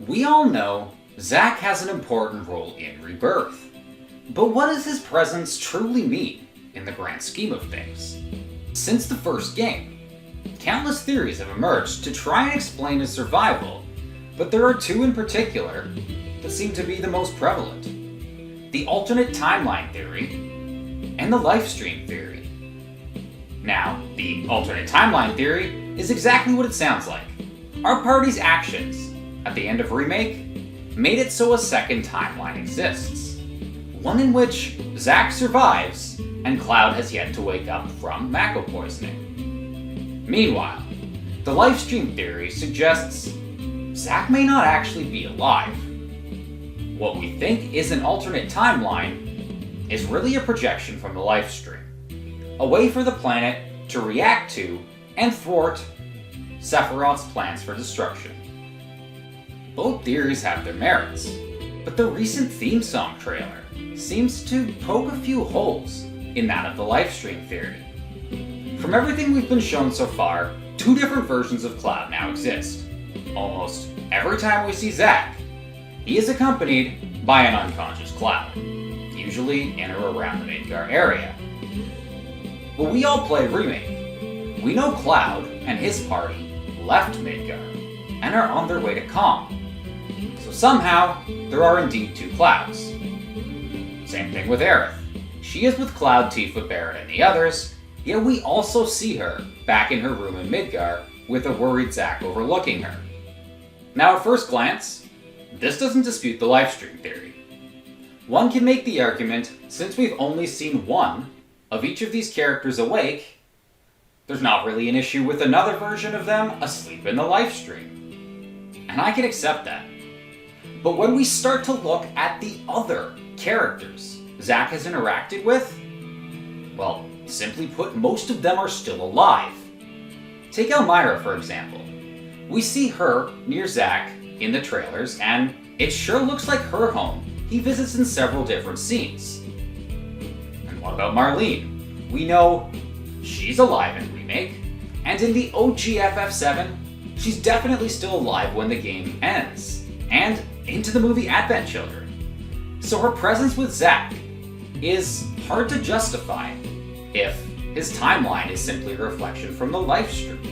We all know Zack has an important role in Rebirth, but what does his presence truly mean in the grand scheme of things? Since the first game, countless theories have emerged to try and explain his survival, but there are two in particular that seem to be the most prevalent. The alternate timeline theory and the Lifestream theory. Now, the alternate timeline theory is exactly what it sounds like. Our party's actions at the end of Remake made it so a second timeline exists. One in which Zack survives and Cloud has yet to wake up from Mako poisoning. Meanwhile, the Lifestream theory suggests Zack may not actually be alive. What we think is an alternate timeline is really a projection from the Lifestream, a way for the planet to react to and thwart Sephiroth's plans for destruction. Both theories have their merits, but the recent theme song trailer seems to poke a few holes in that of the Lifestream theory. From everything we've been shown so far, two different versions of Cloud now exist. Almost every time we see Zack, he is accompanied by an unconscious Cloud, usually in or around the Midgar area. But we all play Remake. We know Cloud and his party left Midgar and are on their way to Kong. So somehow, there are indeed two Clouds. Same thing with Aerith. She is with Cloud, Tifa, Barret, and the others, yet we also see her back in her room in Midgar with a worried Zack overlooking her. Now at first glance, this doesn't dispute the Lifestream theory. One can make the argument, since we've only seen one of each of these characters awake, there's not really an issue with another version of them asleep in the Lifestream. And I can accept that. But when we start to look at the other characters Zack has interacted with, well, simply put, most of them are still alive. Take Elmira, for example. We see her near Zack in the trailers, and it sure looks like her home he visits in several different scenes. And what about Marlene? We know she's alive in Remake, and in the OG FF7, she's definitely still alive when the game ends, and into the movie Advent Children. So her presence with Zack is hard to justify if his timeline is simply a reflection from the Lifestream.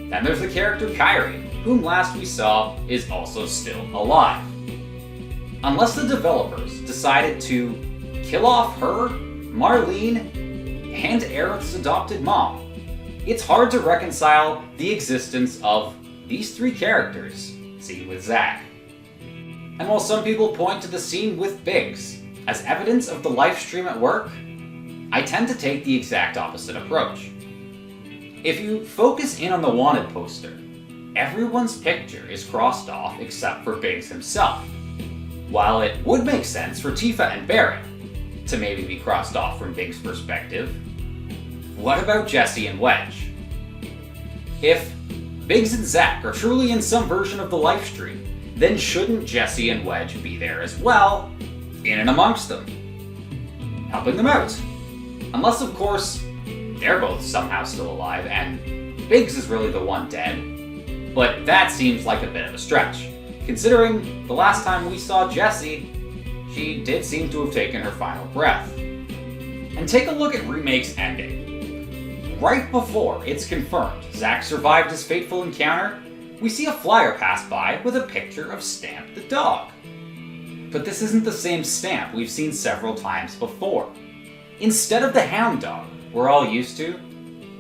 Then there's the character Kairi, whom last we saw is also still alive. Unless the developers decided to kill off her, Marlene, and Aerith's adopted mom, it's hard to reconcile the existence of these three characters seen with Zack. And while some people point to the scene with Biggs as evidence of the Lifestream at work, I tend to take the exact opposite approach. If you focus in on the wanted poster, everyone's picture is crossed off except for Biggs himself. While it would make sense for Tifa and Barret to maybe be crossed off from Biggs' perspective, what about Jessie and Wedge? If Biggs and Zack are truly in some version of the Lifestream, then shouldn't Jessie and Wedge be there as well, in and amongst them, helping them out? Unless, of course, they're both somehow still alive and Biggs is really the one dead. But that seems like a bit of a stretch, considering the last time we saw Jessie, she did seem to have taken her final breath. And take a look at Remake's ending. Right before it's confirmed Zack survived his fateful encounter, we see a flyer pass by with a picture of Stamp the dog. But this isn't the same Stamp we've seen several times before. Instead of the hound dog we're all used to,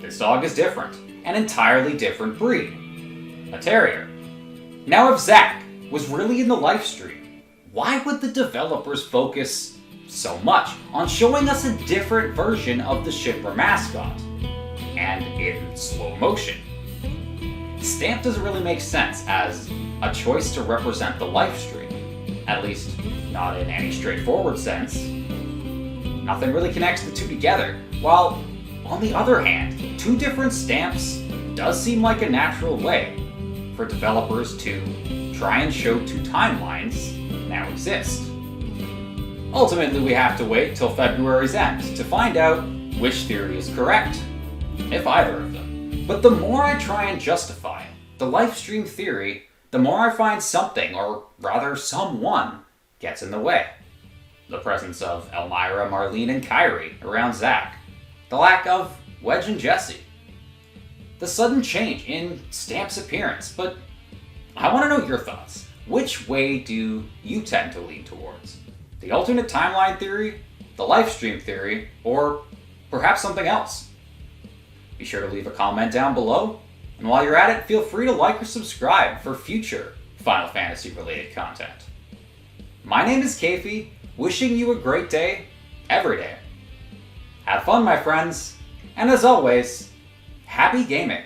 this dog is different, an entirely different breed. A terrier. Now if Zack was really in the Lifestream, why would the developers focus so much on showing us a different version of the shipper mascot, and in slow motion? Stamp doesn't really make sense as a choice to represent the Lifestream, at least not in any straightforward sense. Nothing really connects the two together, while, on the other hand, two different Stamps does seem like a natural way for developers to try and show two timelines now exist. Ultimately, we have to wait till February's end to find out which theory is correct, if either of them. But the more I try and justify the Lifestream theory, the more I find something, or rather someone, gets in the way. The presence of Elmira, Marlene, and Kyrie around Zack. The lack of Wedge and Jesse. The sudden change in Stamp's appearance. But I want to know your thoughts. Which way do you tend to lean towards? The alternate timeline theory, the Lifestream theory, or perhaps something else? Be sure to leave a comment down below, and while you're at it, feel free to like or subscribe for future Final Fantasy related content. My name is Keifi, wishing you a great day, every day. Have fun, my friends, and as always, happy gaming!